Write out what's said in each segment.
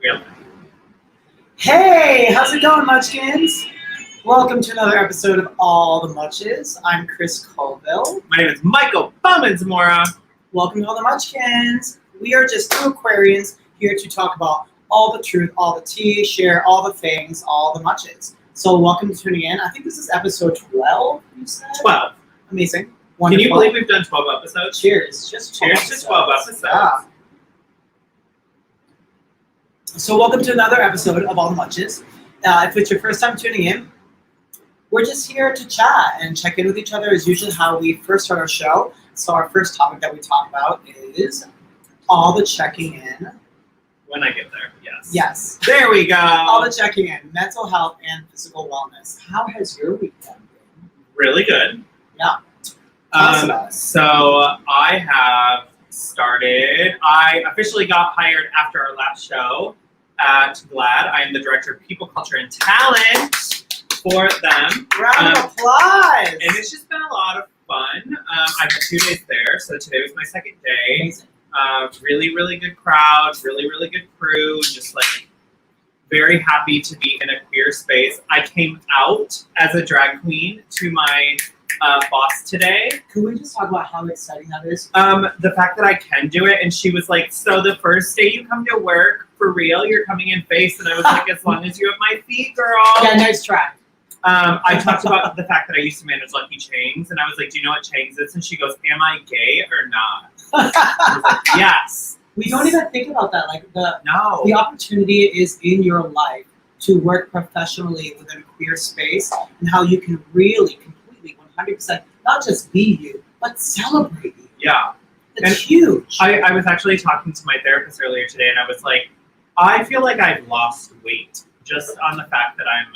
Really? Hey, how's it going, Munchkins? Welcome to another episode of All the Munches. I'm Chris Colville. My name is Michael Bowman-Zamora. Welcome to All the Munchkins. We are just two Aquarians here to talk about all the truth, all the tea, share all the things, all the Munches. So welcome to tuning in. I think this is episode 12, you said? 12. Amazing. Can you believe we've done 12 episodes? Cheers. Just 12 Cheers to 12 episodes. Yeah. So welcome to another episode of All the Munches. If it's your first time tuning in, we're just here to chat and check in with each other is usually how we first start our show. So our first topic that we talk about is all the checking in. When I get there, yes. Yes. There we go. All the checking in, mental health and physical wellness. How has your week been? Really good. Yeah. Tell us about it. So I have started, I officially got hired after our last show at GLAAD. I am the Director of People, Culture, and Talent for them. Round of applause. And it's just been a lot of fun. I've been 2 days there, so today was my second day. Amazing. Really, really good crowd, really, really good crew, just like very happy to be in a queer space. I came out as a drag queen to my boss today. Can we just talk about how exciting that is? The fact that I can do it, and she was like, so the first day you come to work, for real, you're coming in face, and I was like, as long as you have my feet, girl. Yeah, nice try. I talked about the fact that I used to manage Lucky Changs, and I was like, do you know what Changs is? And she goes, am I gay or not? I was like, yes. We don't even think about that. Like the opportunity is in your life to work professionally within a queer space and how you can really completely 100% not just be you, but celebrate you. Yeah. It's huge. I was actually talking to my therapist earlier today, and I was like, I feel like I've lost weight just on the fact that I'm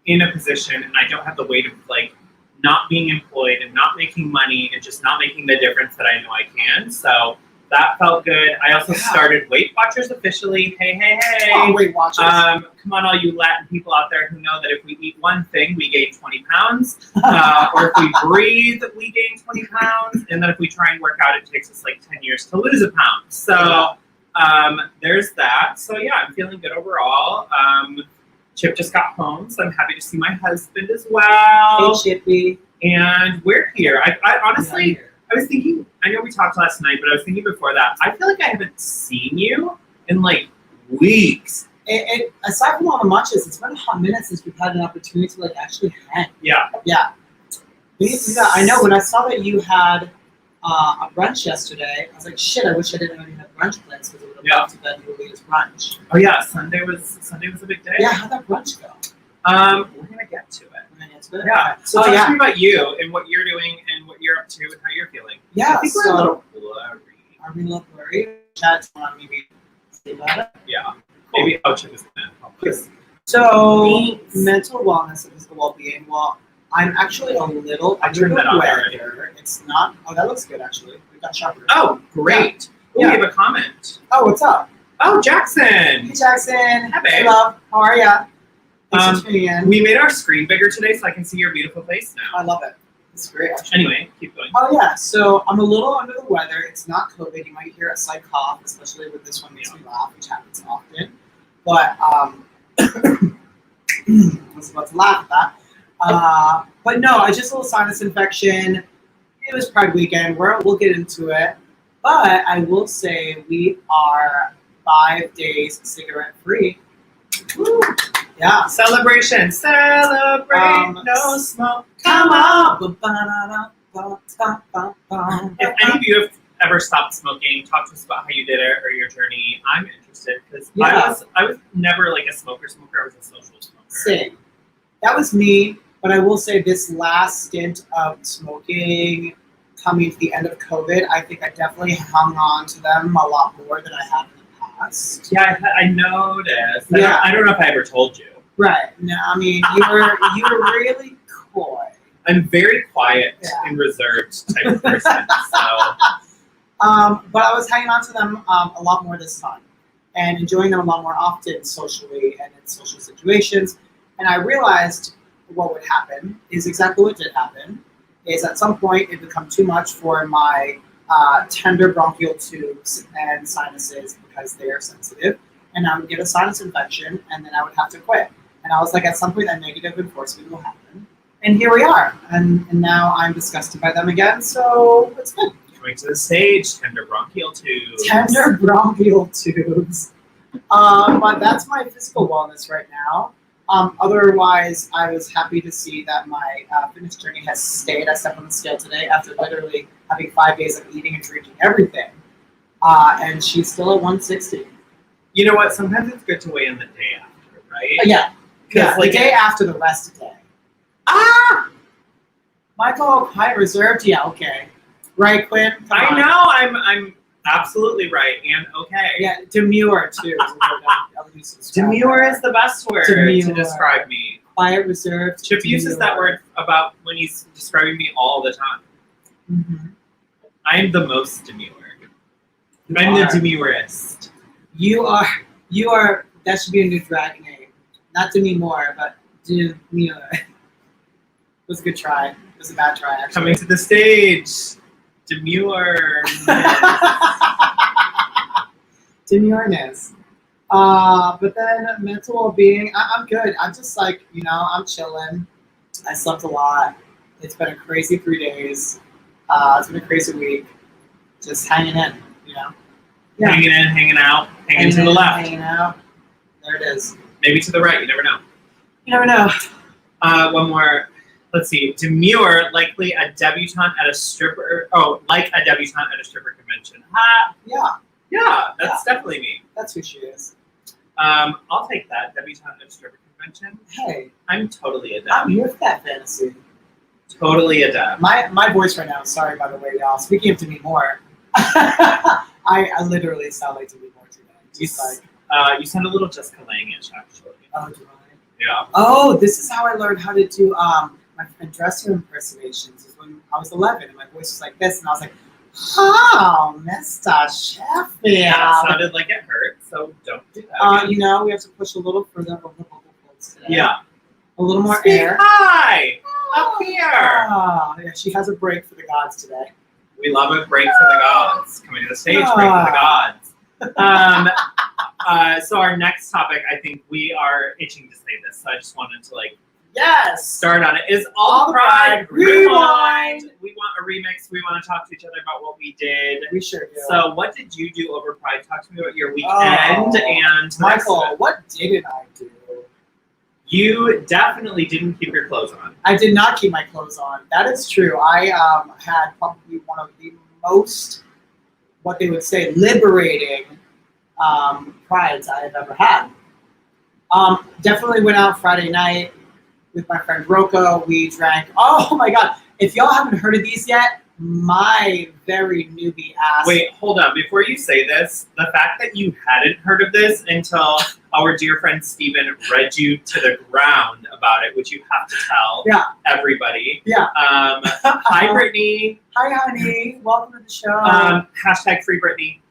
in a position and I don't have the weight of like not being employed and not making money and just not making the difference that I know I can. So that felt good. I also started Weight Watchers officially. Hey, hey, hey. Oh, Weight Watchers. Come on, all you Latin people out there who know that if we eat one thing, we gain 20 pounds. Or if we breathe, we gain 20 pounds. And then if we try and work out, it takes us like 10 years to lose a pound. So there's that. So yeah, I'm feeling good overall. Chip just got home, so I'm happy to see my husband as well. Hey, Chippy. And we're here. I honestly, I was thinking, I know we talked last night, but I was thinking before that, I feel like I haven't seen you in like weeks. Aside from all the munches, it's been a hot minute since we've had an opportunity to like actually hang. Yeah. Yeah. We need to do that. I know when I saw that you had a brunch yesterday, I was like, shit, I wish I didn't already have brunch plans because I would have loved to bed Julia's brunch. Oh yeah, Sunday was a big day. Yeah, how'd that brunch go? We're gonna get to it. Yeah. So talk to me about you and what you're doing and what you're up to and how you're feeling. Yeah. I think we're a little blurry. Are we a little blurry? Chat's on maybe say about it. Yeah. Maybe Chip is gonna help us. So mental wellness and physical well-being. Well, I'm actually a little under turned that on weather. It's not. Oh, that looks good actually. We got sharper. Oh, great. Yeah. We have a comment. Oh, what's up? Oh, Jackson. Hey, Jackson. Hi, babe. Hey, love. How are ya? Thanks for tuning in. We made our screen bigger today so I can see your beautiful face now. I love it. It's great, actually. Anyway, keep going. Oh, yeah. So I'm a little under the weather. It's not COVID. You might hear a slight cough, especially with this one makes me laugh, which happens often. But I was about to laugh at that. But no, I just a little sinus infection. It was Pride weekend. We'll get into it. But I will say we are 5 days cigarette free. Woo. Yeah. Celebration. Celebrate. No smoke. Come on. If any of you have ever stopped smoking, talk to us about how you did it or your journey. I'm interested because I was never like a smoker. I was a social smoker. Same. That was me. But I will say this last stint of smoking coming to the end of COVID, I think I definitely hung on to them a lot more than I had in the past. Yeah, I noticed. Yeah. I don't know if I ever told you. Right. No, I mean, you were really coy. I'm very quiet and reserved type of person. So. But I was hanging on to them a lot more this time and enjoying them a lot more often socially and in social situations. And I realized what would happen is exactly what did happen, is at some point it become too much for my tender bronchial tubes and sinuses because they are sensitive. and I would get a sinus infection, and then I would have to quit. And I was like, at some point, that negative enforcement will happen. And here we are. And now I'm disgusted by them again, so it's good. Coming to the stage, tender bronchial tubes. Tender bronchial tubes. But that's my physical wellness right now. Otherwise, I was happy to see that my fitness journey has stayed. I stepped on the scale today after literally having 5 days of eating and drinking everything. And she's still at 160. You know what? Sometimes it's good to weigh in the day after, right? Yeah. Yeah, like the day after the rest day. Ah! Michael, high reserved? Yeah, okay. Right, Quinn? Come I on. know. I'm absolutely right and okay. Yeah, demure, too. Demure is the best word to Demure. describe me. Quiet, reserved. Chip uses that word about when he's describing me all the time. Mm-hmm. I'm the most demure. I'm the demurest. You are, that should be a new drag name. Not Demi Moore, but Demure. It was a good try. It was a bad try, actually. Coming to the stage, demure. Demureness. But then mental well-being, I'm good. I'm just like, I'm chilling. I slept a lot. It's been a crazy 3 days. It's been a crazy week. Just hanging in, Yeah. Hanging in, hanging out, hanging to the left. Hanging out. There it is. Maybe to the right, you never know. You never know. One more. Let's see. Demure, likely a debutante at a stripper. Oh, like a debutante at a stripper convention. Yeah, Yeah, that's definitely me. that's who she is. I'll take that. Debutante at a stripper convention. Hey, I'm totally a I'm deb. here for that fantasy. Totally a deb. My voice right now, sorry by the way, y'all. Speaking of Demi Moore, I literally sound like Demi Moore today. Just like, You sound a little Jessica Lange-ish, actually. oh, do I? Yeah. Oh, this is how I learned how to do my dresser impersonations. Is when I was 11 and my voice was like this, and I was like, "Oh, Mr. Sheffield." Yeah, it sounded like it hurt, so don't do that. again. We have to push a little further over the vocal folds today. Yeah. A little more Speak air. high! Up here! Yeah, she has a break for the gods today. We love a break for the gods. Coming to the stage, break for the gods. So our next topic, I think we are itching to say this, so I just wanted to Yes. start on it. Is All the Pride Rewind. We want a remix. We want to talk to each other about what we did. We sure do. So what did you do over Pride? Talk to me about your weekend and Michael, what didn't I do? You definitely didn't keep your clothes on. I did not keep my clothes on. That is true. I had probably one of the most, what they would say, liberating prides I have ever had. Definitely went out Friday night with my friend Rocco. We drank. Oh my God. If y'all haven't heard of these yet, my very newbie ass. Wait, hold on. Before you say this, the fact that you hadn't heard of this until our dear friend Steven read you to the ground about it, which you have to tell everybody. Yeah. Hi, Brittany. Hi, honey. Welcome to the show. Hashtag free Brittany.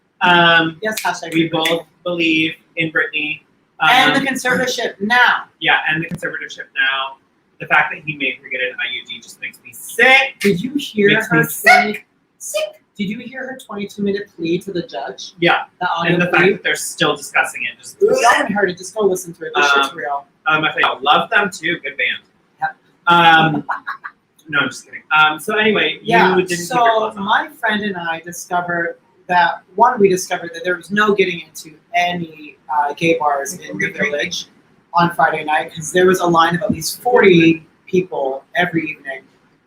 Yes, hashtag We free Britney. both believe in Brittany. And the conservatorship now. Yeah, and the conservatorship now. The fact that he made her get an IUD just makes me sick. Did you hear Makes her me sick. Did you hear her 22-minute plea to the judge? Yeah, The audio and the plea? fact that they're still discussing it. Just If you haven't heard it, just go listen to it. This shit's real. I think love them too. Good band. Yep. No, I'm just kidding. So anyway, Yeah. you didn't keep your So clothes on. my friend and I discovered that we discovered that there was no getting into any gay bars in the village on Friday night because there was a line of at least 40 people every evening.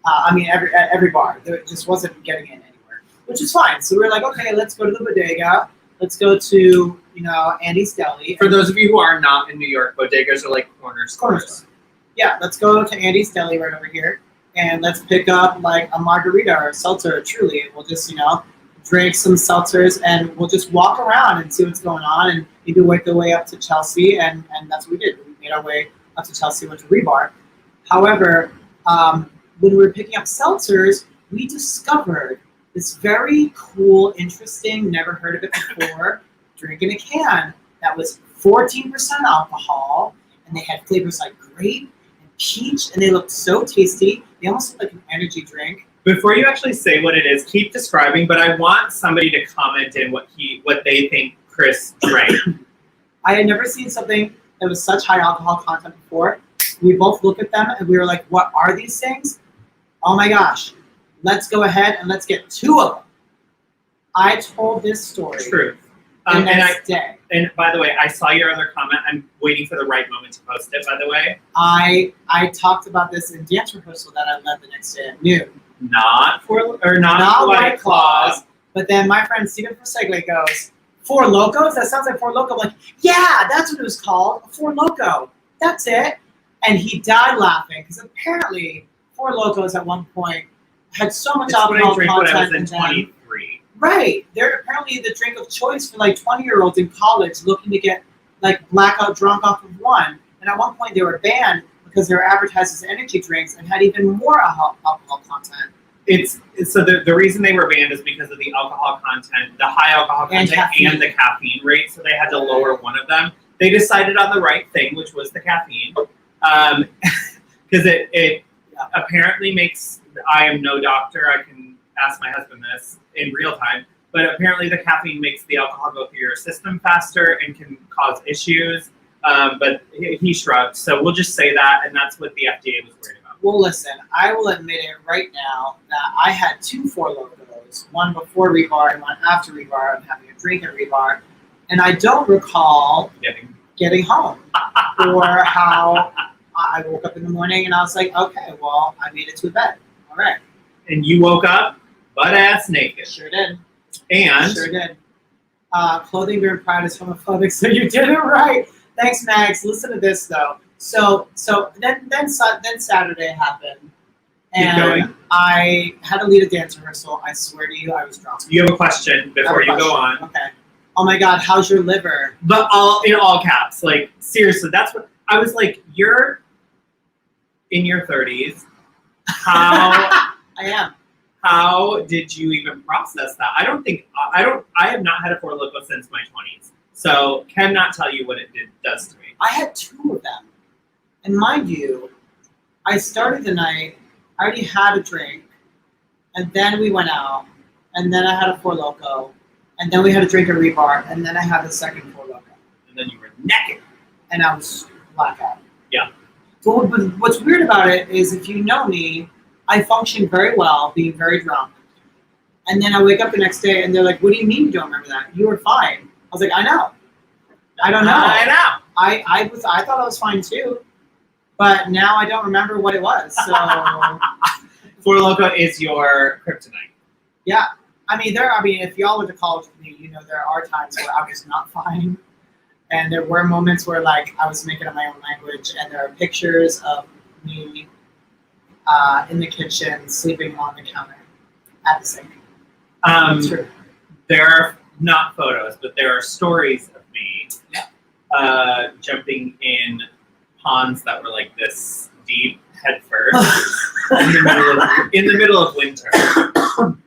Every bar. There just wasn't getting in anywhere, which is fine. So we were like, okay, let's go to the bodega. Let's go to Andy's Deli. For those of you who are not in New York, bodegas are like corner stores. Yeah, let's go to Andy's Deli right over here, and let's pick up like a margarita or a seltzer or Truly, and we'll just drink some seltzers, and we'll just walk around and see what's going on, and maybe work the way up to Chelsea, and that's what we did. We made our way up to Chelsea, went to Rebar. However, when we were picking up seltzers, we discovered this very cool, interesting, never heard of it before, drink in a can that was 14% alcohol, and they had flavors like grape and peach, and they looked so tasty. They almost looked like an energy drink. Before you actually say what it is, keep describing. But I want somebody to comment in what they think Chris drank. I had never seen something that was such high alcohol content before. We both looked at them and we were like, what are these things? Oh my gosh, let's go ahead and let's get 2 of them. I told this story Truth. the And next day. And by the way, I saw your other comment. I'm waiting for the right moment to post it, by the way. I talked about this in dance rehearsal that I led the next day at noon. Not Not White White Claws. But then my friend Steven Forsegle goes, Four Locos? That sounds like Four Loko. I'm like, yeah, that's what it was called. Four Loko. That's it. And he died laughing because apparently Four Locos at one point had so much It's what I alcohol drank when I was content in in them. 23. Right. They're apparently the drink of choice for like 20-year-olds in college looking to get like blackout drunk off of one. And at one point they were banned because they were advertised as energy drinks and had even more alcohol content. So the reason they were banned is because of the alcohol content, the high alcohol And content caffeine. and the caffeine rate. So they had to lower one of them. They decided on the right thing, which was the caffeine, because it apparently makes. I am no doctor. I can ask my husband this in real time. But apparently the caffeine makes the alcohol go through your system faster and can cause issues. But he shrugged. So we'll just say that, and that's what the FDA was worried about. Well, listen, I will admit it right now that I had 2 Four Locos, one before Rebar and one after Rebar. I'm having a drink at Rebar, and I don't recall getting home or how I woke up in the morning and I was like, okay, well, I made it to bed. All right. And you woke up butt ass naked. Sure did. And Sure did. Clothing Beer and Pride is homophobic, so you did it right. Thanks, Max. Listen to this though. So then Saturday happened, Keep and going. I had to lead a dance rehearsal. I swear to you, I was drunk. you have a question before you go on. Okay. Oh my God, how's your liver? But in all caps, like seriously, that's what I was like. You're in your 30s. How I am. how did you even process that? I have not had a Four Loko since my 20s, so cannot tell you what it does to me. I had 2 of them, and mind you, I started the night. I already had a drink, and then we went out, and then I had a Four Loko, and then we had a drink at Rebar, and then I had the second Four Loko, And then you were naked. and I was blackout. Yeah. So what's weird about it is, if you know me, I function very well being very drunk, and then I wake up the next day, and they're like, "What do you mean you don't remember that? You were fine." I was like, "I know. I don't know. I know. I thought I was fine too, but now I don't remember what it was." So Four Loko is your kryptonite. yeah, if y'all went to college with me, you know there are times where I was not fine, and there were moments where like I was making up my own language, and there are pictures of me in the kitchen sleeping on the counter at the sink. It's true. There are not photos, but there are stories of me jumping in ponds that were like this deep head first in the middle of winter.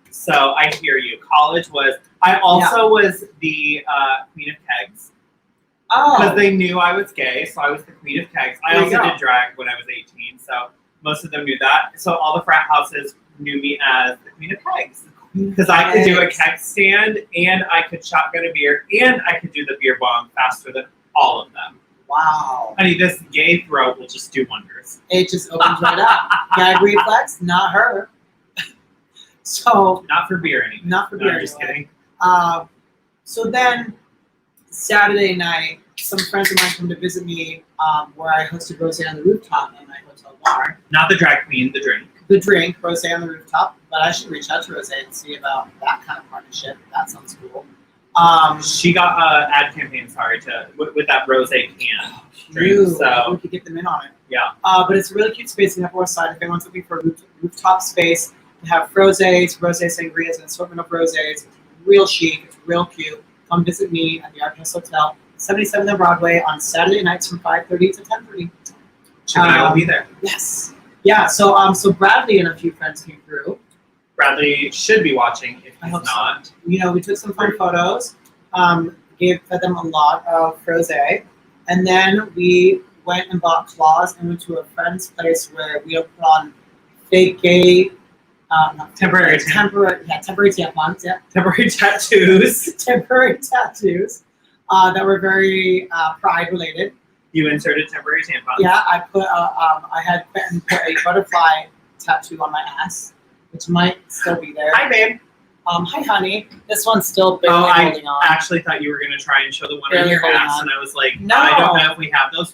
So I hear you. College was. I also was the queen of kegs because Oh, they knew I was gay, so I was the queen of kegs. I There you also go. did drag when I was 18, so most of them knew that. So all the frat houses knew me as the queen of kegs. Because I could do a keg stand, and I could shotgun a beer, and I could do the beer bong faster than all of them. wow. Honey, this gay throat will just do wonders. It just opens right up. Gag reflex, not her. So Not for beer anymore. not for No, beer. I'm just anyway. kidding. So then Saturday night, some friends of mine come to visit me where I hosted Rosé on the Rooftop at my hotel bar. Not the drag queen, the drink. The drink, Rosé on the Rooftop, but I should reach out to Rosé and see about that kind of partnership. That sounds cool. She got an ad campaign, with that rose can. Cute. So- We could get them in on it. Yeah. But it's a really cute space in the Upper West Side. If anyone's looking for a rooftop space to have rosés, rosé sangrias, an assortment of rosés, it's real chic, it's real cute. Come visit me at the Arcus Hotel, 77th and Broadway on Saturday nights from 5:30 to 10:30. Chip and I will be there. Yes. Yeah. So Bradley and a few friends came through. Bradley should be watching if I he's hope so. not. You know, we took some fun photos. Fed them a lot of rosé, and then we went and bought claws and went to a friend's place where we put on fake gay, Temporary temporary tampons, yeah, Temporary tattoos. temporary tattoos. that were very pride related. You inserted temporary tampons. Yeah, I had Quentin put a butterfly tattoo on my ass, which might still be there. Hi, babe. Hi, honey. This one's still barely Oh, I holding on. actually thought you were going to try and show the one on Barely your holding ass, on. and I was like, No. I don't know if we have those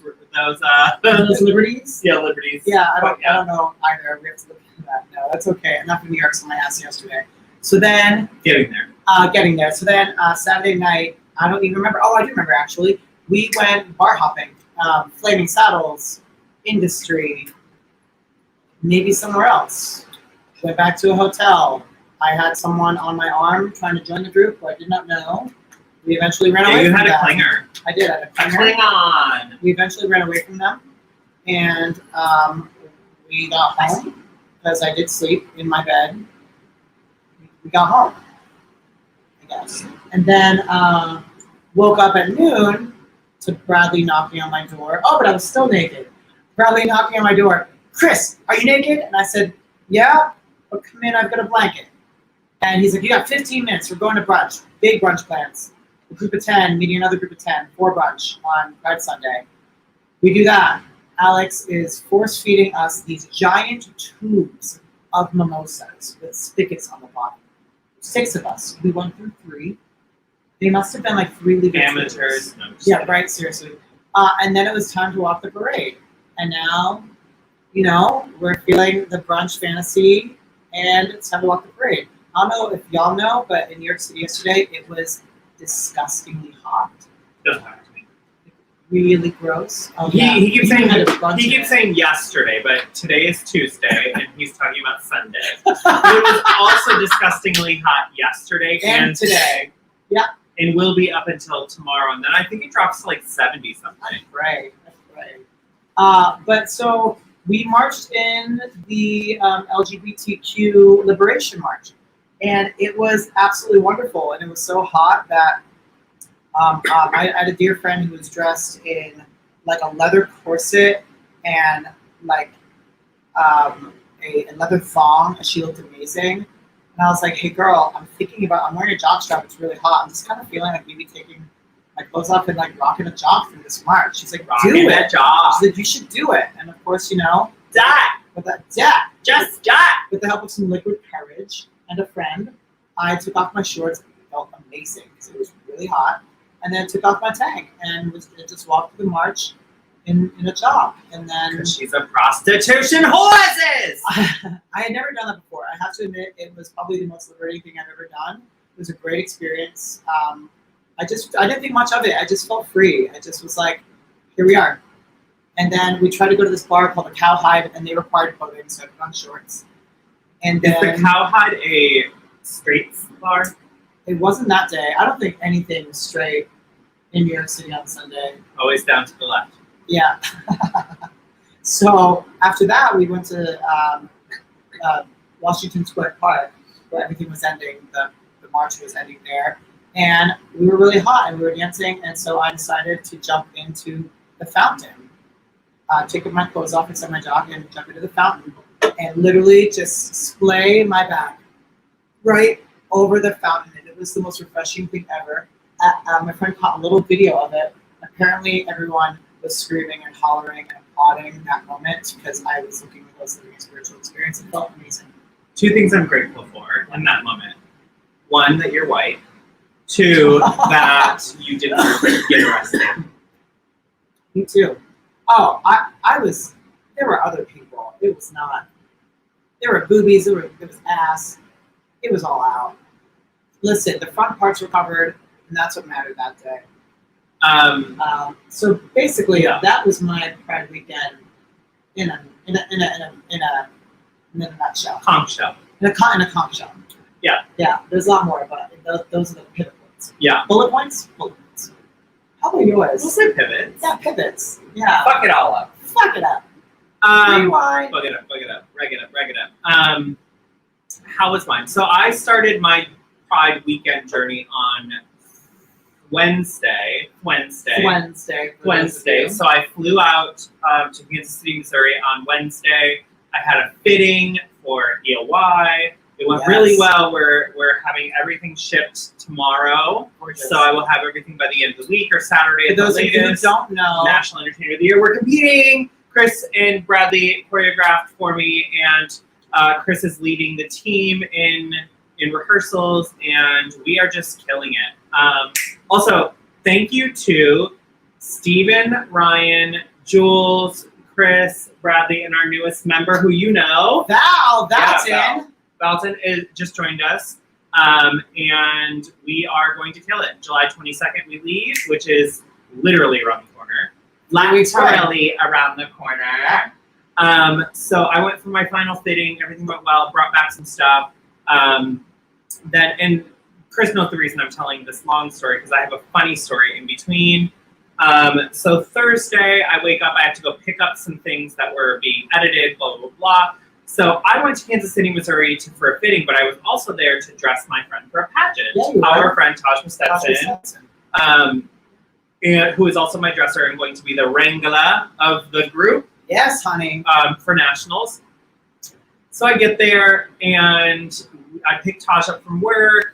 Those liberties? yeah, liberties. Yeah, I But don't know either. We have to look into that. No, that's okay. Enough of New York's on my ass yesterday. So then, Getting there. getting there. So then, Saturday night, I don't even remember. Oh, I do remember actually. We went bar hopping, Flaming Saddles, Industry, maybe somewhere else. Went back to a hotel. I had someone on my arm trying to join the group who I did not know. We eventually ran Yeah, away you from had a them. clinger. I did. I had a clinger. Cling on. We eventually ran away from them, and we got home because I did sleep in my bed. We got home, I guess, and then woke up at noon to Bradley knocking on my door. Oh, but I was still naked. Bradley knocking on my door. Chris, are you naked? And I said, yeah, but come in. I've got a blanket. And he's like, you got 15 minutes. We're going to brunch. Big brunch plans. A group of 10 meeting another group of 10 for brunch on Pride Sunday. We do that. Alex is force feeding us these giant tubes of mimosas with spigots on the bottom. 6 of us. We went through 3. They must have been like 3 legal Amateurs. No, just Yeah, kidding. right, seriously. And then it was time to walk the parade. And now, we're feeling the brunch fantasy, and it's time to walk the parade. I don't know if y'all know, but in New York City yesterday, it was disgustingly hot. Don't talk to me. Really gross. Oh, He keeps saying had a bunch he of keeps it. saying yesterday, but today is Tuesday, and he's talking about Sunday. It was also disgustingly hot yesterday And today. Yeah. and will be up until tomorrow, and then I think it drops to like 70 something. Right. But so we marched in the LGBTQ Liberation March, and it was absolutely wonderful. And it was so hot that I had a dear friend who was dressed in like a leather corset and like a leather thong, and she looked amazing. And I was like, hey girl, I'm wearing a jockstrap, it's really hot. I'm just kind of feeling like maybe taking my clothes off and like rocking a jock through this march. She's like, Rocking do that it. job. She's like, you should do it. And of course, Die. with that, Just die. with the help of some liquid courage and a friend, I took off my shorts. It felt amazing because it was really hot. And then took off my tank and just walked through the march in a job. And then Because she's a prostitution horses. I had never done that before. I have to admit, it was probably the most liberating thing I've ever done. It was a great experience. I didn't think much of it. I just felt free. I just was like, here we are. And then we tried to go to this bar called the Cowhide, and they required clothing, so I put on shorts. And Is then the Cowhide a straight bar? it wasn't that day. I don't think anything was straight in New York City on Sunday. Always down to the left. Yeah. So after that, we went to Washington Square Park, where everything was ending. The march was ending there. And we were really hot, and we were dancing. And so I decided to jump into the fountain. Take my clothes off inside my jock and jump into the fountain. And literally just splay my back right over the fountain. And it was the most refreshing thing ever. My friend caught a little video of it. Apparently, everyone was screaming and hollering and applauding that moment because I was looking at those living a spiritual experience. It felt amazing. 2 things I'm grateful for in that moment. 1, that you're white. 2, that you didn't get arrested. Me too. Oh, I was. There were other people. It was not. There were boobies. There was ass. It was all out. Listen, the front parts were covered, and that's what mattered that day. So basically, Yeah. that was my Pride weekend in a nutshell. Conch shell. In a conch shell. Yeah. Yeah. There's a lot more, but those are the pivot points. Yeah. Bullet points. Bullet points. How about yours? We'll say pivots. Yeah, pivots. Yeah. Fuck it all up. Fuck it up. Rewind. Fuck it up, reg it up. How was mine? So I started my Pride weekend journey on Wednesday. So I flew out to Kansas City, Missouri on Wednesday. I had a fitting for EOY. It went Yes. really well. We're having everything shipped tomorrow. Gorgeous. So I will have everything by the end of the week or Saturday For at the those of you who latest. don't know, National Entertainer of the Year. We're competing. Chris and Bradley choreographed for me, and Chris is leading the team in rehearsals, and we are just killing it. Also, thank you to Steven, Ryan, Jules, Chris, Bradley, and our newest member, who you know, Val, that's Yeah, in. Valton, is just joined us, and we are going to kill it. July 22nd, we leave, which is literally around the corner. Literally around the corner. So I went for my final fitting. Everything went well. Brought back some stuff. And Chris knows the reason I'm telling this long story because I have a funny story in between. So Thursday, I wake up. I have to go pick up some things that were being edited. Blah blah blah. So I went to Kansas City, Missouri for a fitting, but I was also there to dress my friend for a pageant. Yeah, you Our were. friend Taj Stetson. And who is also my dresser and going to be the wrangler of the group Yes, honey. for nationals. So I get there and I pick Taj up from work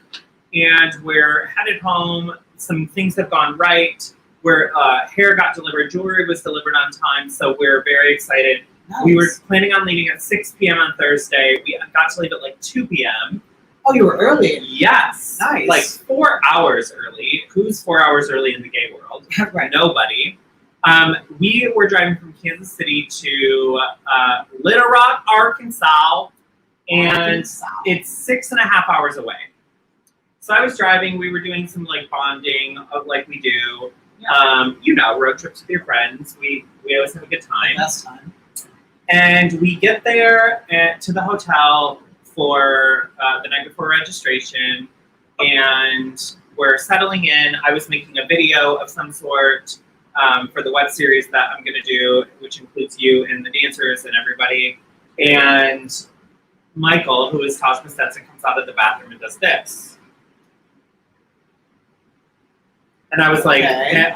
and we're headed home. Some things have gone right. Where hair got delivered, jewelry was delivered on time, so we're very excited. Nice. We were planning on leaving at 6 p.m. on Thursday. We got to leave at like 2 p.m. Oh, you were early. Yes. Nice. Like 4 hours early. Who's 4 hours early in the gay world? Right. Nobody. We were driving from Kansas City to Little Rock, Arkansas, and it's 6.5 hours away. So I was driving. We were doing some like bonding, like we do. Road trips with your friends. We always have a good time. Best time. And we get there to the hotel for the night before registration, and we're settling in. I was making a video of some sort for the web series that I'm going to do, which includes you and the dancers and everybody. And Michael, who is Taj Stetson, comes out of the bathroom and does this. And I was like,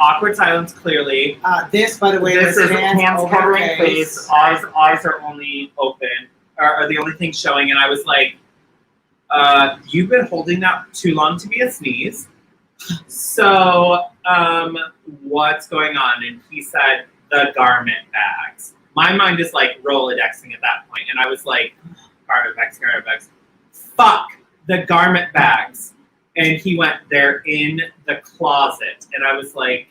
awkward silence, clearly. This, by the way, This was is hands covering face. Eyes are only open, are the only thing showing. And I was like, you've been holding that too long to be a sneeze. So, what's going on? And he said, the garment bags. My mind is like Rolodexing at that point. And I was like, garment bags. Fuck, the garment bags. And he went, they're in the closet. And I was like,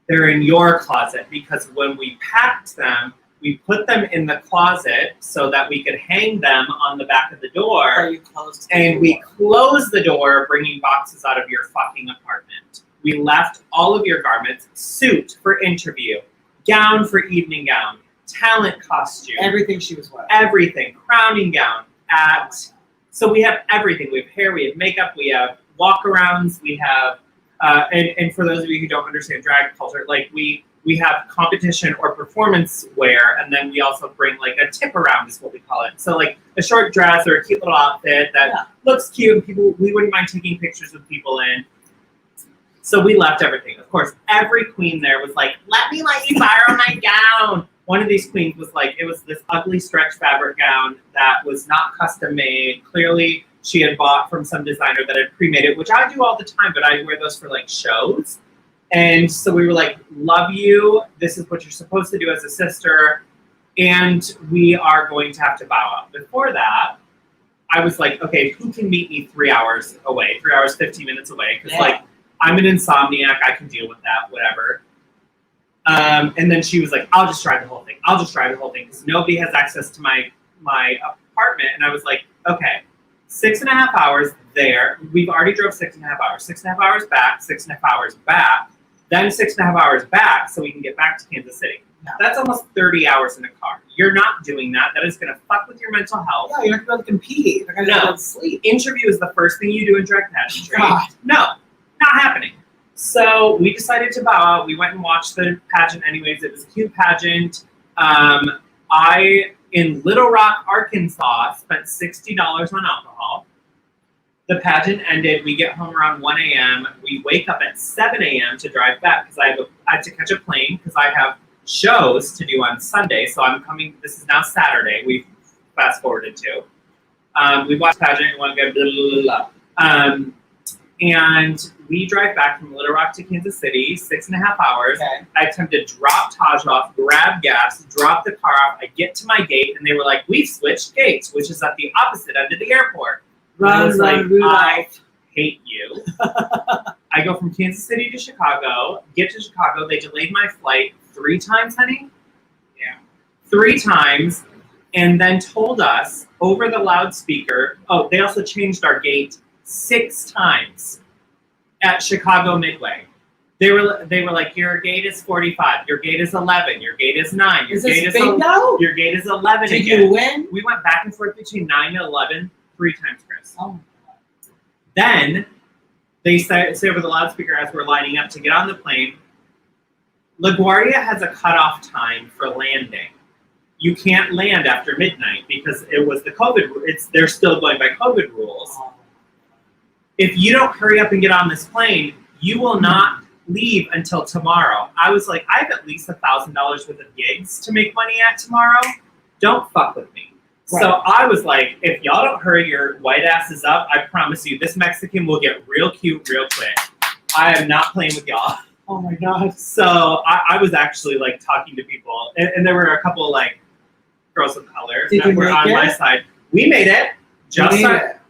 they're in your closet. Because when we packed them, we put them in the closet so that we could hang them on the back of the door. We closed the door, bringing boxes out of your fucking apartment. We left all of your garments, suit for interview, gown for evening gown, talent costume. Everything she was wearing. Everything. Crowning gown. So we have everything. We have hair, we have makeup, we have walk-arounds, we have, and for those of you who don't understand drag culture, like we have competition or performance wear, and then we also bring like a tip around is what we call it. So like a short dress or a cute little outfit that looks cute, and we wouldn't mind taking pictures with people in. So we left everything. Of course, every queen there was like, let me borrow my gown. One of these queens was like, it was this ugly stretch fabric gown that was not custom made. Clearly, she had bought from some designer that had pre-made it, which I do all the time, but I wear those for like shows. And so we were like, love you. This is what you're supposed to do as a sister. And we are going to have to bow out. Before that, I was like, okay, who can meet me 3 hours away, 3 hours, 15 minutes away? Because like, I'm an insomniac. I can deal with that, whatever. And then she was like, I'll just drive the whole thing. Because nobody has access to my apartment. And I was like, okay, 6.5 hours there. We've already drove 6.5 hours. 6.5 hours back, 6.5 hours back, then 6.5 hours back so we can get back to Kansas City. No. That's almost 30 hours in a car. You're not doing that. That is going to fuck with your mental health. Yeah, you're not going to compete. You're going to be able to sleep. Interview is the first thing you do in drag pageantry. God. No, not happening. So we decided to bow out. We went and watched the pageant anyways. It was a cute pageant. I, in Little Rock, Arkansas, spent $60 on alcohol. The pageant ended. We get home around 1 a.m. We wake up at 7 a.m. to drive back because I had to catch a plane because I have shows to do on Sunday. So I'm coming. This is now Saturday. We've fast forwarded to. We watched pageant and want to go blah, blah, blah, blah. And we drive back from Little Rock to Kansas City, 6.5 hours. Okay. I attempt to drop Taj off, grab gas, drop the car off. I get to my gate, and they were like, "We've switched gates," which is at the opposite end of the airport. And I was like, "I hate you." I go from Kansas City to Chicago. Get to Chicago. They delayed my flight 3 times, honey. Yeah, 3 times, and then told us over the loudspeaker. Oh, they also changed our gate 6 times at Chicago Midway. They were like, your gate is 45, your gate is 11, your gate is 9, your gate is bingo? your gate is 11 Did again. you win? We went back and forth between 9 and 11 3 times, Chris. Oh my God. Then they say over the loudspeaker as we're lining up to get on the plane, LaGuardia has a cutoff time for landing. You can't land after midnight because it was the COVID. They're still going by COVID rules. Oh. If you don't hurry up and get on this plane, you will not leave until tomorrow. I was like, I have at least $1,000 worth of gigs to make money at tomorrow. Don't fuck with me. Right. So I was like, if y'all don't hurry your white asses up, I promise you, this Mexican will get real cute real quick. I am not playing with y'all. Oh my God. So I was actually like talking to people, and there were a couple of like girls of color Did that you were make on it? my side. We made it.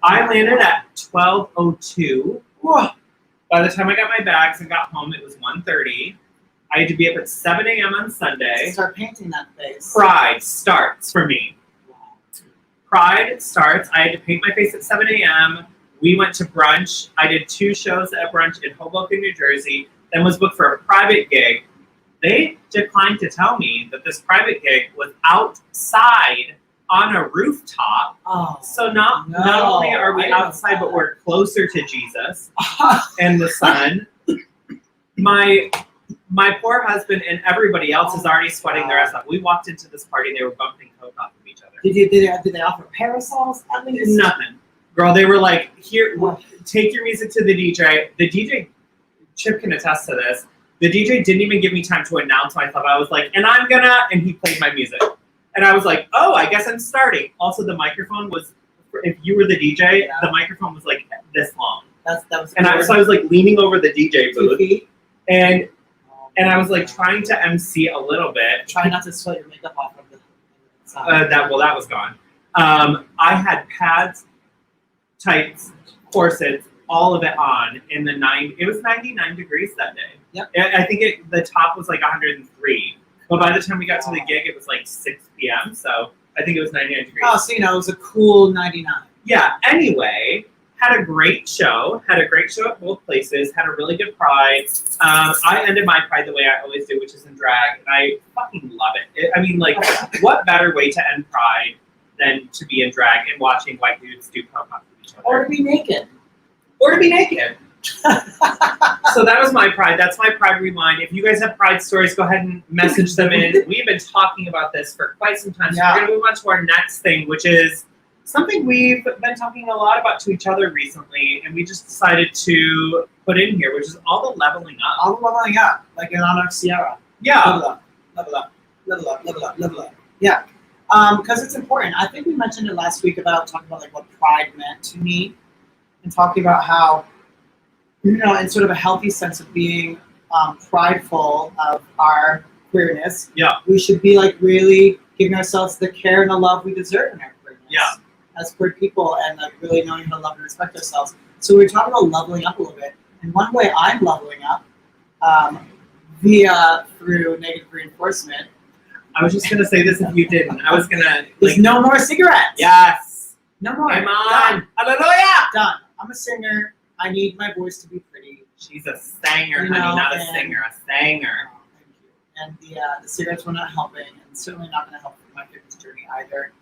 I landed at 12:02. Whoa. By the time I got my bags and got home, it was 1:30. I had to be up at 7 a.m. on Sunday. Start painting that face. Pride starts for me. Pride starts. I had to paint my face at 7 a.m. We went to brunch. I did 2 shows at brunch in Hoboken, New Jersey, then was booked for a private gig. They declined to tell me that this private gig was outside on a rooftop. Oh, So not only are we outside, but we're closer to Jesus and the sun. My poor husband and everybody else is already sweating their ass off. We walked into this party, they were bumping coke off of each other. Did they offer parasols at least? Nothing. Girl, they were like, here, take your music to the DJ. The DJ, Chip can attest to this. The DJ didn't even give me time to announce myself. I was like, and he played my music. And I was like, oh, I guess I'm starting. Also, the microphone was, if you were the DJ, the microphone was like this long. That was. And so I was like leaning over the DJ 2 booth. feet. And I was like trying to MC a little bit. Try not to sweat your makeup off of the side. That was gone. I had pads, tights, corsets, all of it on in the it was 99 degrees that day. Yep. I think the top was like 103. But by the time we got to the gig, it was like 6 p.m. So I think it was 99 degrees. Oh, so it was a cool 99. Yeah. Anyway, had a great show. Had a great show at both places. Had a really good Pride. I ended my Pride the way I always do, which is in drag, and I fucking love it. I mean, like, what better way to end Pride than to be in drag and watching white dudes do coke off of each other? Or to be naked. Or to be naked. So that was my Pride. That's my Pride Rewind. If you guys have Pride stories, go ahead and message them in. We've been talking about this for quite some time. So we're going to move on to our next thing, which is something we've been talking a lot about to each other recently, and we just decided to put in here, which is all the leveling up. All the leveling up, like in honor of Sierra. Yeah. Level up, level up, level up, level up, level up. Yeah. Because it's important. I think we mentioned it last week about talking about like what Pride meant to me, and talking about how, in sort of a healthy sense of being prideful of our queerness. Yeah. We should be like really giving ourselves the care and the love we deserve in our queerness. Yeah. As queer people, and like really knowing how to love and respect ourselves. So we're talking about leveling up a little bit. And one way I'm leveling up through negative reinforcement. I was just going to say this if you didn't. I was going to... There's no more cigarettes. Yes. No more. Come on. Done. Hallelujah. Done. I'm a singer. I need my voice to be pretty. She's a singer, honey, not a singer. A singer. Thank you. And the cigarettes were not helping, and certainly not going to help with my fitness journey either.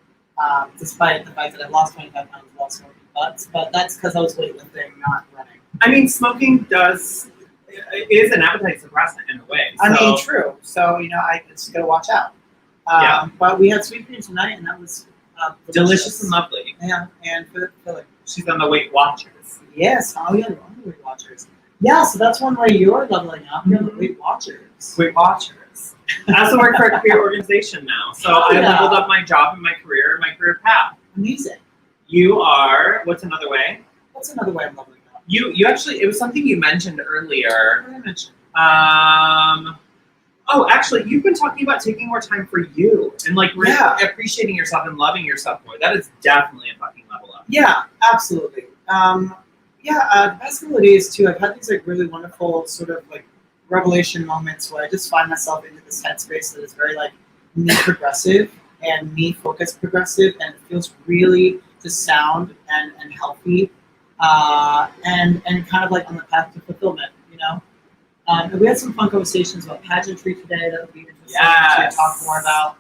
Despite the fact that I lost 25 pounds while smoking butts, but that's because I was weightlifting, not running. I mean, smoking is an appetite suppressant in a way. So. I mean, true. So, I just got to watch out. But we had sweet cream tonight, and that was delicious and lovely. Yeah, and filling. She's on the Weight Watchers. Yes. Oh, yeah, we're on the Weight Watchers. Yeah, so that's one way you're leveling up. You're the Weight Watchers. Weight Watchers. I also work for a queer organization now, so I leveled up my job and my career path. Amazing. You are. What's another way? What's another way of leveling up? You actually. It was something you mentioned earlier. What did I mention? Oh, actually, you've been talking about taking more time for you and like Yeah. appreciating yourself and loving yourself more. That is definitely a fucking level up. Yeah, absolutely. The best of it is too. I've had these like really wonderful sort of like revelation moments where I just find myself into this headspace that is very like me progressive and me focused progressive, and it feels really just sound and healthy, and kind of like on the path to fulfillment. You know. And we had some fun conversations about pageantry today that would be interesting to talk more about.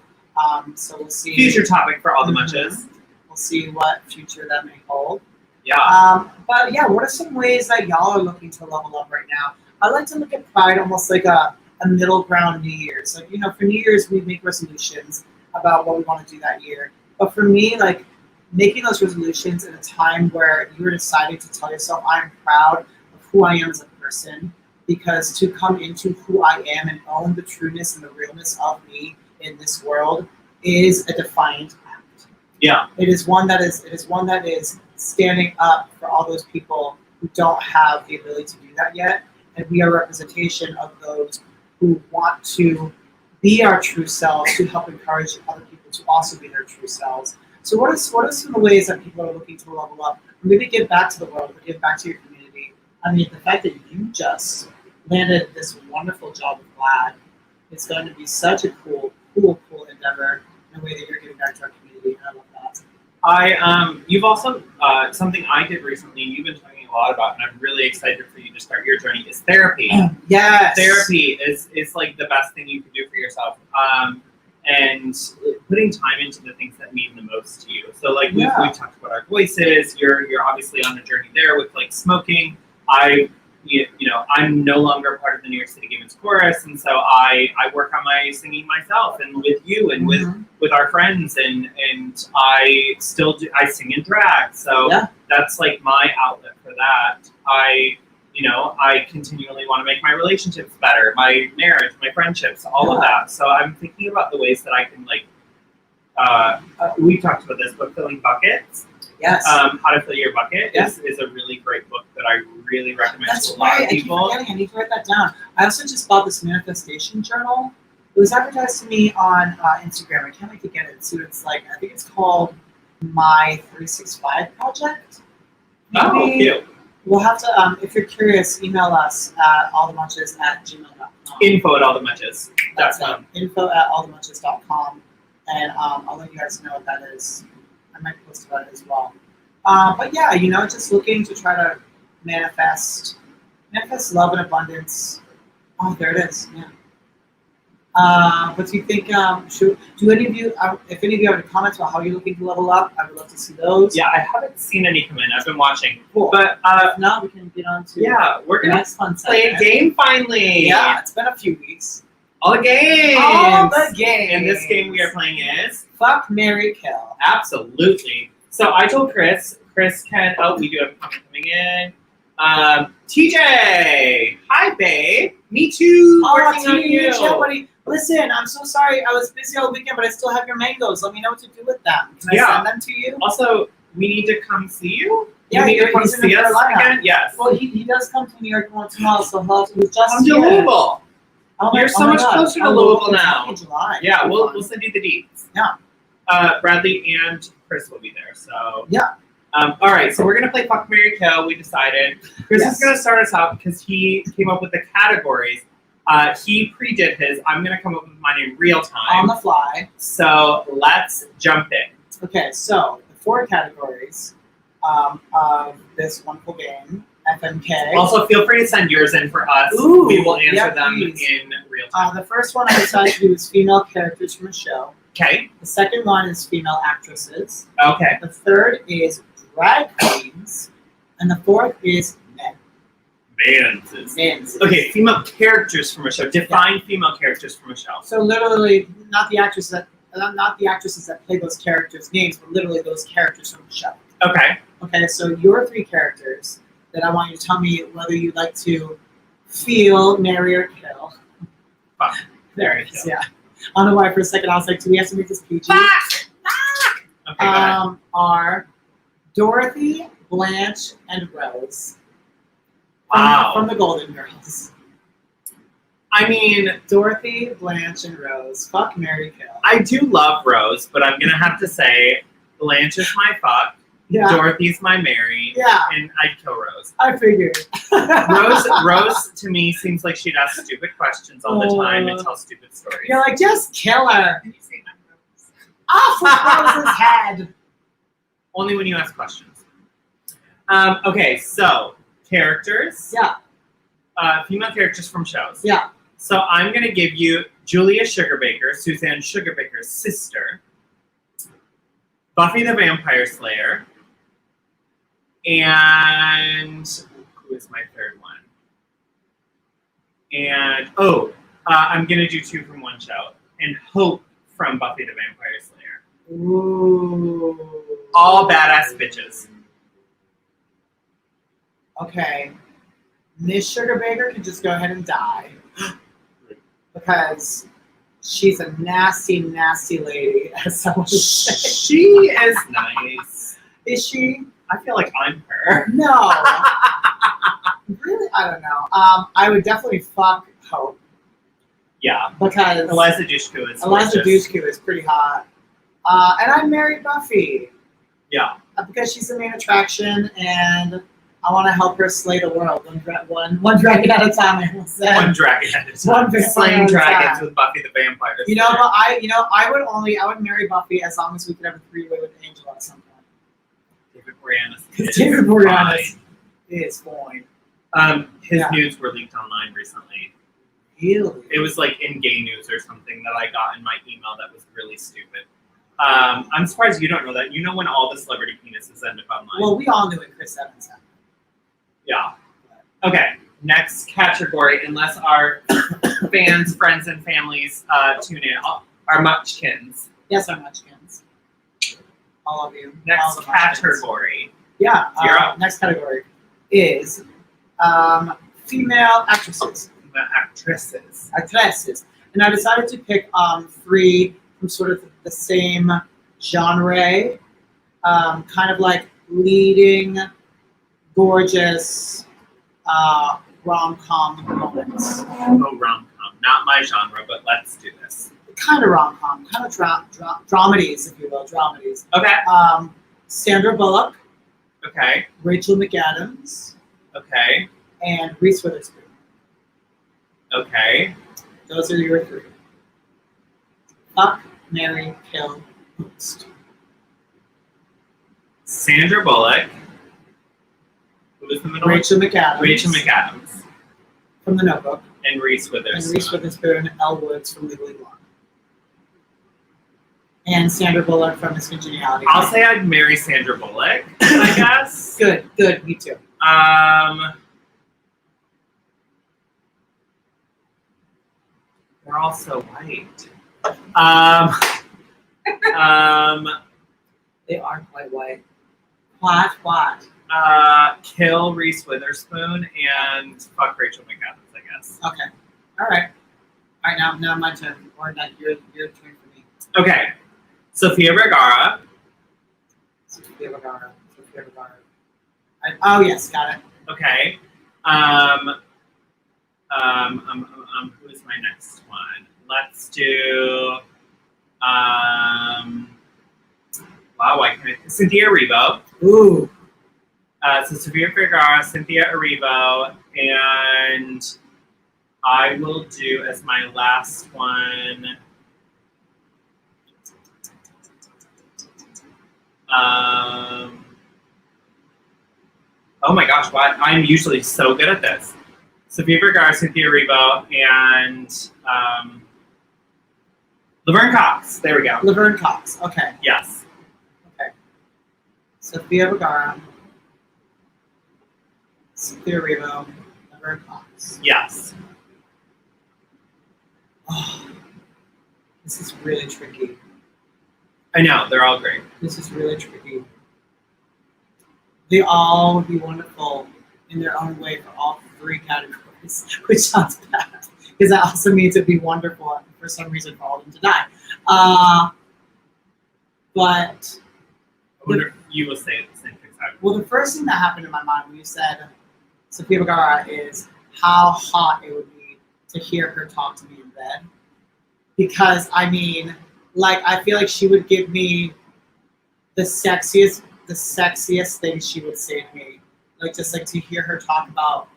So we'll see. Future topic for all the munches. We'll see what future that may hold. Yeah. But yeah, what are some ways that y'all are looking to level up right now? I like to look at Pride almost like a middle ground New Year's. Like, you know, for New Year's, we make resolutions about what we want to do that year. But for me, like, making those resolutions in a time where you're deciding to tell yourself, I'm proud of who I am as a person, because to come into who I am and own the trueness and the realness of me in this world is a defiant act. Yeah. It is one that is standing up for all those people who don't have the ability to do that yet. And we are a representation of those who want to be our true selves, to help encourage other people to also be their true selves. So what are some of the ways that people are looking to level up? Maybe give back to the world, or give back to your community. I mean, the fact that you just landed this wonderful job with GLAAD is going to be such a cool endeavor in a way that you're giving back to our community. And I love that. You've also, something I did recently, you've been talking a lot about, and I'm really excited for you to start your journey, is therapy. Yes. Therapy is like the best thing you can do for yourself. And putting time into the things that mean the most to you. So like we've talked about our voices, you're obviously on a journey there with like smoking. I'm no longer part of the New York City Games Chorus, and so I work on my singing myself and with you and with our friends, and I still do. I sing in drag, so that's like my outlet for that. I continually want to make my relationships better, my marriage, my friendships, all of that. So I'm thinking about the ways that I can we talked about this, but filling buckets. Yes. How to Fill Your Bucket is a really great book that I really recommend to a lot of people. I need to write that down. I also just bought this manifestation journal. It was advertised to me on Instagram. I can't wait to get it. So it's like, I think it's called My 365 Project. Oh, cute. We'll have to, if you're curious, email us at allthemunches@gmail.com. Info@allthemunches.com. That's it. Info@allthemunches.com. And I'll let you guys know what that is. I might post about it as well. But yeah, just looking to try to manifest love and abundance. Oh, there it is. Yeah. What do you think? Do any of you, if any of you have any comments about how you're looking to level up, I would love to see those. Yeah, I haven't seen any come in. I've been watching. Cool. But if not, we can get on to we're the gonna next fun play a segment. game finally. Yeah, it's been a few weeks. All the games. All the games. And this game we are playing is Fuck, Marry, Kill. Absolutely. So I told Chris can. Oh, we do have a comment coming in. TJ, hi babe. Me too. Working on you. Buddy. Listen, I'm so sorry. I was busy all weekend, but I still have your mangoes. Let me know what to do with them. Can I send them to you? Also, we need to come see you. Yeah, you need to come he's in see us Carolina. again. Yes. Well, he does come to New York once in a while, so he's just come to Louisville. You're so much closer to Louisville now. In July. Yeah, we'll send you the deets. Yeah. Bradley and Chris will be there. So yeah. All right, so we're gonna play Fuck, Marry, Kill. We decided Chris is gonna start us out because he came up with the categories. He pre-did his. I'm gonna come up with mine in real time on the fly. So let's jump in. Okay, so the 4 categories of this wonderful game. FMK. Also, feel free to send yours in for us. Ooh, we will answer them please. in real time. The first one I decided to do is female characters from a show. Okay. The second one is female actresses. Okay. The third is drag queens. And the fourth is men. Men's. Okay, female characters from a show. Define female characters from a show. So literally, not the actresses that play those characters' names, but literally those characters from the show. Okay. Okay, so your 3 characters that I want you to tell me whether you'd like to feel, marry, or kill. Fuck. There you go. Yeah. I don't know why for a second I was like, do we have to make this PG? Fuck! Okay, go ahead. Are Dorothy, Blanche, and Rose. Wow. From the Golden Girls. I mean, Dorothy, Blanche, and Rose. Fuck, marry, kill. I do love Rose, but I'm gonna have to say Blanche is my fuck, Yeah. Dorothy's my marry, Yeah. and I'd kill Rose. I figured. Rose to me seems like she'd ask stupid questions all the time and tell stupid stories. You're like, just kill her. Can you say that, Rose? Off with Rose's head. Only when you ask questions. Okay, so characters. Yeah. Female characters from shows. Yeah. So I'm gonna give you Julia Sugarbaker, Suzanne Sugarbaker's sister, Buffy the Vampire Slayer, and who is my third one? And I'm gonna do two from one show, and Hope from Buffy the Vampire Slayer. Ooh. All badass bitches. Okay. Miss Sugarbaker can just go ahead and die. Because she's a nasty, nasty lady, as someone would say. She is nice. Is she? I feel like I'm her. No. Really? I don't know. I would definitely fuck Hope. Yeah. Because Eliza Dushku is Eliza gorgeous. Dushku is pretty hot. And I'd marry Buffy. Yeah. Because she's the main attraction, and I want to help her slay the world one dragon at a time. I will say. One dragon at a time. One vampire Slaying at a dragons time. with Buffy the Vampire Slayer. You know, but I would marry Buffy as long as we could have a three-way with Angel at some point. David Boreanaz. Because is David Boreanaz fine. is fine. His Yeah. nudes were leaked online recently. Really? It was like in gay news or something that I got in my email that was really stupid. I'm surprised you don't know that. You know when all the celebrity penises end up online. Well, we all knew it. Chris Evans happened. Yeah. Okay. Next category, unless our fans, friends, and families tune in, are Munchkins. Yes, I'm Munchkins. All of you. all Next the Munchkins. category. Yeah. You're up. Next category is female actresses. The actresses. Actresses. And I decided to pick three from sort of the same genre, kind of like leading, gorgeous rom-com moments. Oh, rom-com. Not my genre, but let's do this. Kind of rom-com, kind of dramedies, if you will, dramedies. Okay. Sandra Bullock, Okay. Rachel McAdams, Okay. and Reese Witherspoon. Okay. Those are your three. Fuck, marry, kill, boost. Sandra Bullock. Who was the middle Rachel McAdams. one? Rachel McAdams. From The Notebook. And Reese Witherspoon. And Reese Witherspoon, Elle Woods from Legally Blonde. And Sandra Bullock from Miss Congeniality. I'll say I'd marry Sandra Bullock, I guess. Good, me too. They're all so white. They are quite white. What? Kill Reese Witherspoon and fuck Rachel McAdams, I guess. Okay. All right, now my turn. Or not your turn for me. Okay. Sofia Vergara. Sofia Vergara. Oh yes, got it. Okay. Who is my next one? Let's do. Wow, Cynthia Erivo. Ooh. So Sofia Vergara, Cynthia Erivo, and I will do as my last one. Oh my gosh, what? I'm usually so good at this. Sofia Vergara, Cynthia Erivo, and Laverne Cox. There we go. Laverne Cox. Okay. Yes. Okay. Sofia Vergara, Cynthia Erivo, Laverne Cox. Yes. Oh, this is really tricky. I know, they're all great. This is really tricky. They all would be wonderful in their own way for all three categories, which sounds bad because that also means it'd be wonderful for some reason for all of them to die. But I wonder if you will say the same thing. out. Well, the first thing that happened in my mind when you said Sofia Vergara is how hot it would be to hear her talk to me in bed. Because I mean, like I feel like she would give me the sexiest thing she would say to me. Like just like to hear her talk about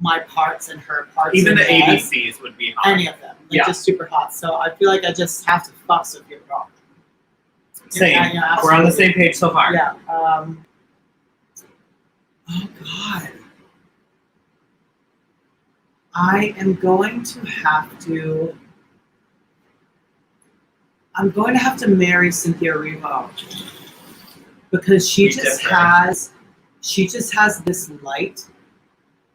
my parts and her parts. Even in the bed. ABCs would be hot. Any of them. Like Yeah. just super hot. So I feel like I just have to fuck Sofia Vergara. Same. Yeah, We're on the absolutely. same page so far. Yeah. Oh God. I am going to have to. I'm going to have to marry Cynthia Erivo because she We just differ. has this light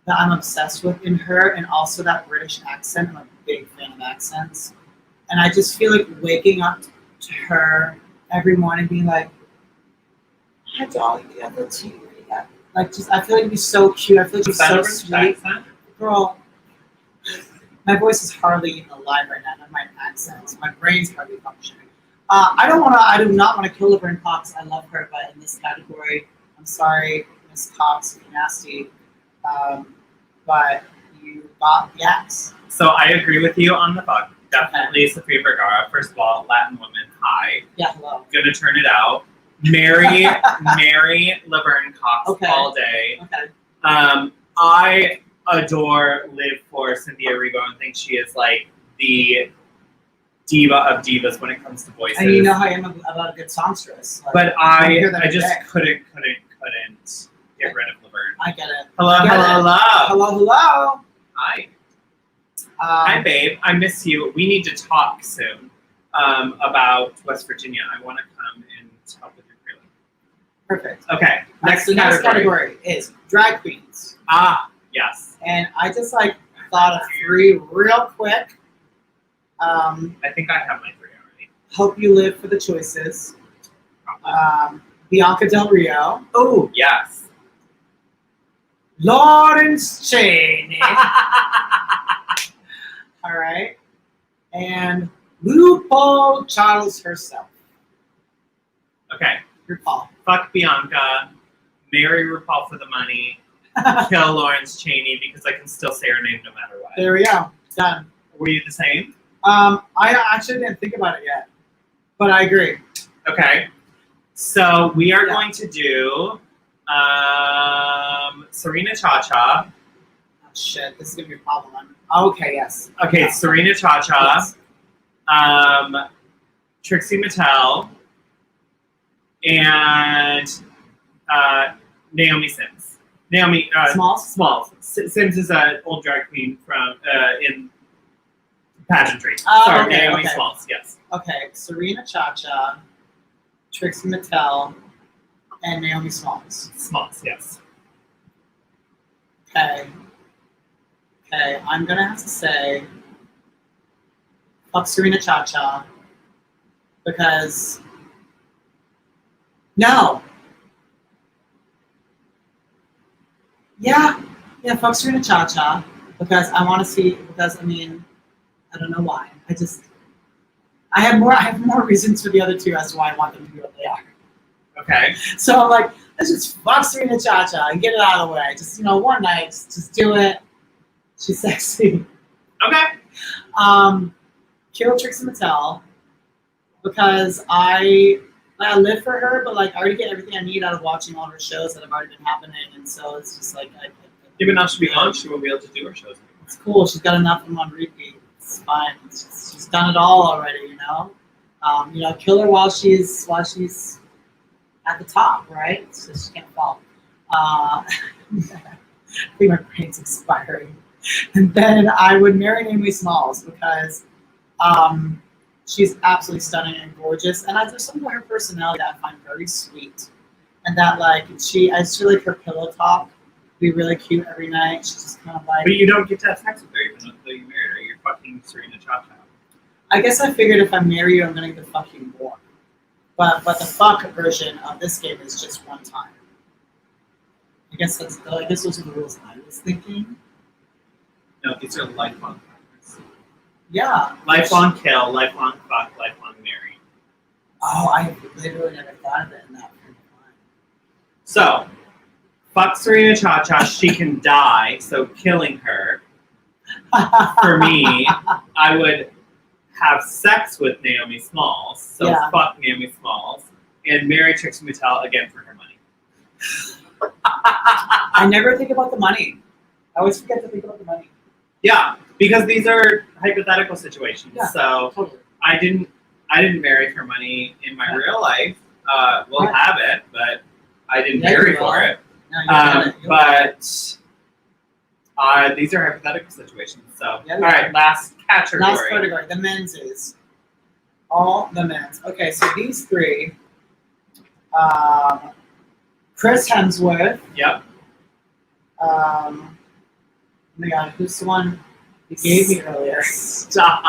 that I'm obsessed with in her, and also that British accent. I'm a big fan of accents, and I just feel like waking up to her every morning, being like, "Hi, darling, do you have the tea ready yet?" Like, just I feel like it'd be so cute. I feel like Is she's that a so British sweet, accent? girl. My voice is hardly even alive right now. Not my accents. My brain's hardly functioning. I do not want to kill Laverne Cox. I love her, but in this category, I'm sorry, Miss Cox, you're nasty. But you got the axe. So I agree with you on the fuck. Definitely Sofia Vergara. First of all, Latin woman, hi. Yeah, hello. Gonna turn it out. Marry Laverne Cox Okay. all day. Okay. I adore, live for Cynthia Erivo and think she is like the diva of divas when it comes to voices. And you know how I am about a good songstress. Like, But I hear that I just every day. couldn't get rid of Laverne. I get it. Hello, I get it. hello. Hello. Hi. Hi, babe. I miss you. We need to talk soon about West Virginia. I want to come and help with your grilling. Perfect. Okay. Next category is drag queens. Ah, yes. And I just like thought of three real quick. I think I have my 3 already. Hope you live for the choices. Probably. Bianca Del Rio, Oh, yes. Lawrence Cheney, all right, and RuPaul Charles herself. Okay. RuPaul. Fuck Bianca. Marry RuPaul for the money. Kill Lawrence Cheney because I can still say her name no matter what. There we go. Done. Were you the same? I actually didn't think about it yet, but I agree. Okay. So we are Yeah. going to do Serena Chacha. Oh, shit, this is gonna be a problem. Okay, yes. Okay, Yeah. Serena Chacha. Yes. Trixie Mattel. And Naomi Sims. Smalls. Sims is an old drag queen from in pageantry. Oh, Sorry, okay, Naomi okay. Smalls. Yes. Okay, Serena Chacha, Trixie Mattel, and Naomi Smalls. Smalls. Yes. Okay. Okay, I'm gonna have to say fuck Serena Chacha because no. Yeah, fuck Serena Chacha because I want to see because I mean I don't know why. I have more reasons for the other two as to why I want them to be what they are. Okay. So I'm like, let's just fuck Serena Chacha and get it out of the way. Just one night, just do it. She's sexy. Okay. Kill Trixie Mattel because I live for her, but like I already get everything I need out of watching all her shows that have already been happening, and so it's just like Even though she'll be launched, she won't be able to do her shows. it's cool. She's got enough of them on repeat. It's fine. She's done it all already, you know. Kill her while she's at the top, right? So she can't fall. I think my brain's expiring. And then I would marry Naomi Smalls because she's absolutely stunning and gorgeous. And there's something about her personality that I find very sweet. And that I just feel like her pillow talk would be really cute every night. She's just kind of like. But you don't get to have sex with her even though you married her. You're fucking Serena Chacha. I guess I figured if I marry you, I'm gonna get the fucking more. But the fuck version of this game is just one time. I guess those are the rules I was thinking. No, these are lifelong partners. Yeah. Lifelong kill, lifelong fuck, lifelong marry. Oh, I literally never thought of it in that frame of mind. So, fuck Serena Chacha. She can die. So killing her. For me, I would have sex with Naomi Smalls. So Yeah. fuck Naomi Smalls. And marry Trixie Mattel again for her money. I never think about the money. I always forget to think about the money. Yeah, because these are hypothetical situations. Yeah. So Totally. I didn't marry for money in my Yeah. real life. We'll Right. have it, but I didn't Yeah, marry you will. for it. No, you'll get it. You'll get it. But these are hypothetical situations. So, Yeah, all right, last category. Last category, the men's is. All the men's. Okay, so these three. Chris Hemsworth. Yep. Oh my God, who's the one you gave me earlier? Stop.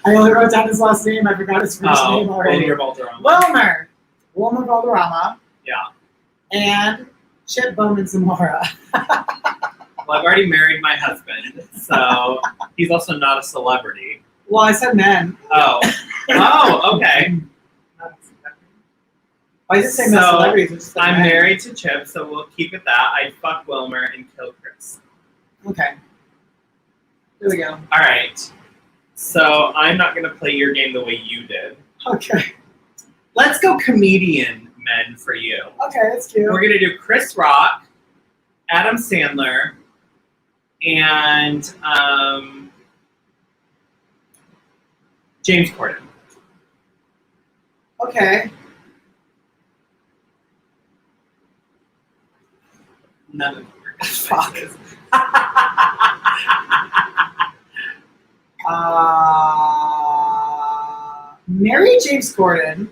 I only wrote down his last name. I forgot his first name already. Wilmer Valderrama. Wilmer Valderrama. Yeah. And Chip Bowman Zamora. Well, I've already married my husband, so he's also not a celebrity. Well, I said men. Oh. Oh, okay. I didn't say men So, celebrities. I just said I'm men. married to Chip, so we'll keep it that. I'd fuck Wilmer and kill Chris. Okay. Here we go. All right. So I'm not going to play your game the way you did. Okay. Let's go comedian men for you. Okay, that's cute. We're going to do Chris Rock, Adam Sandler, and James Corden. Okay. None of them are good Fuck. choices. Marry James Corden,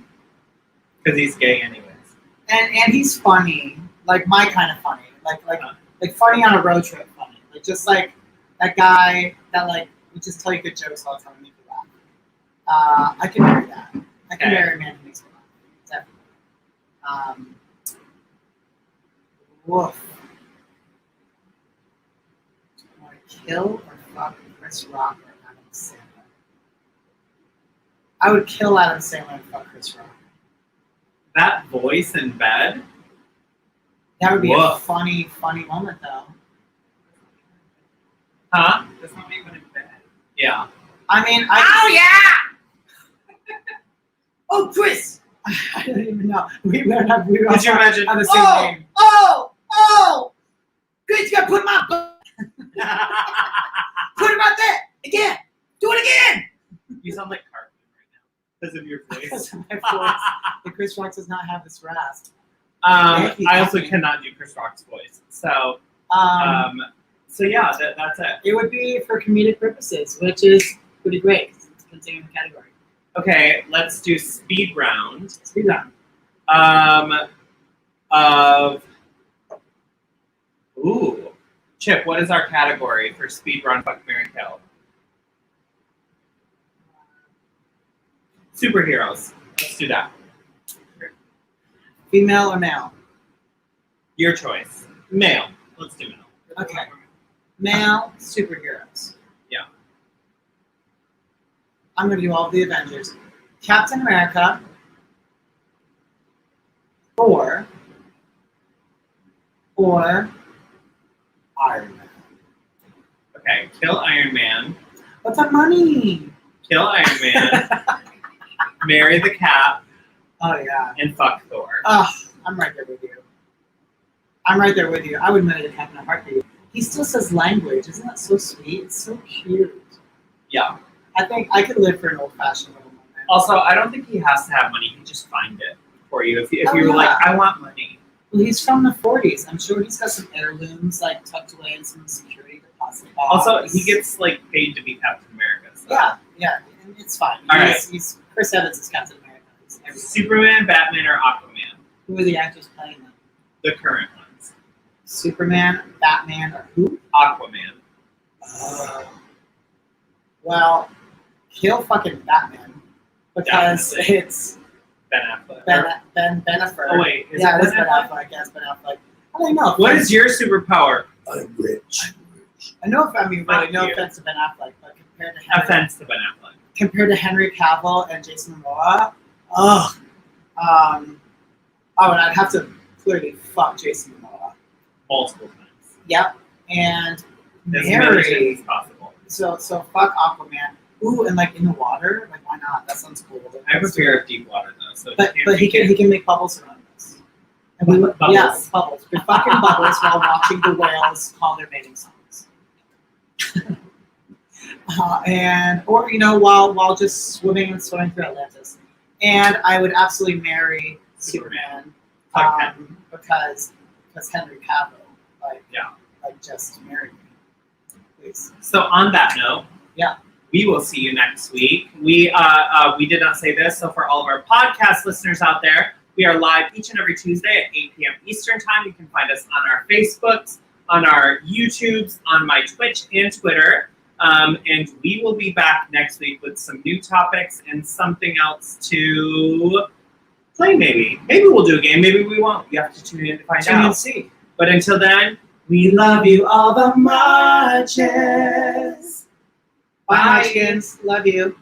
Because he's gay anyways. and he's funny, like my kind of funny, like funny on a road trip funny, like just like that guy that like would just tell you good jokes all the time and make you laugh. I can marry that. I can Okay. marry a man who makes me laugh. Definitely. Woof. Do I want to kill or fuck Chris Rock or Adam Sandler? I would kill Adam Sandler and fuck Chris Rock. That voice in bed. That would be a Woof. funny moment, though. Huh? That's not even in bed. Yeah. I mean, Oh, Chris! I don't even know. We don't have. We don't Could you imagine? have the same name. Oh! Chris, you gotta put my put him out there again. Do it again. You sound like Cartman right now because of your voice. Because of my voice. The Chris Rock does not have this rasp. I also Exactly. cannot do Chris Rock's voice. So, Um, so yeah, that's it. it would be for comedic purposes, which is pretty great. It's continuing the category. Okay, let's do speed round. Speed round. Ooh, Chip, what is our category for speed round? Fuck, marry, kill. Superheroes. Let's do that. Female or male? Your choice. Male. Let's do male. Okay. Male superheroes. Yeah. I'm going to do all of the Avengers. Captain America. Thor. Or Iron Man. Okay, kill Iron Man. What's the money? Kill Iron Man. Marry the Cap. Oh, yeah. And fuck Thor. Oh, I'm right there with you. I'm right there with you. I would marry the Captain in a heartbeat. He still says language. Isn't that so sweet? It's so cute. Yeah. I think I could live for an old-fashioned little moment. Also, I don't think he has to have money. He can just find it for you. If you Oh, were yeah. like, I want money. Well, he's from the 40s. I'm sure he's got some heirlooms like tucked away in some security deposit box. Also, he gets like paid to be Captain America. So. Yeah, it's fine. All He's Chris Evans is Captain America. He's everything. Superman, Batman, or Aquaman? Who are the actors playing them? The current ones. Superman, Batman, or who? Aquaman. Well, kill fucking Batman because Definitely. it's Ben Affleck. Ben Affleck. Oh wait, is Yeah, it it is Ben Ben Affleck? Affleck. Yes, Ben Affleck. I don't know. What is your superpower? I'm rich. I know if I mean really Fuck no you. offense to Ben Affleck, but Offense to Ben Affleck. compared to Henry Cavill and Jason Momoa, and I'd have to clearly fuck Jason Momoa. multiple times. Yep. And As many times marry. as possible. So fuck Aquaman. Ooh, and like in the water, like why not? That sounds cool. I have a fear of deep water though, so But he can make bubbles around us. And we would, Bubbles. yeah, bubbles. We're fucking bubbles while watching the whales call their mating songs. Or while just swimming through Atlantis. And I would absolutely marry Superman, because Henry Cavill, like just marry me, please. So on that note, Yeah. we will see you next week. We did not say this, so for all of our podcast listeners out there, we are live each and every Tuesday at 8 p.m. Eastern Time. You can find us on our Facebooks, on our YouTubes, on my Twitch and Twitter. And we will be back next week with some new topics and something else to play, maybe. Maybe we'll do a game, maybe we won't. You have to tune in to find Tune in out. and see. But until then, We love you all the muches. Bye, Munchkins. Love you.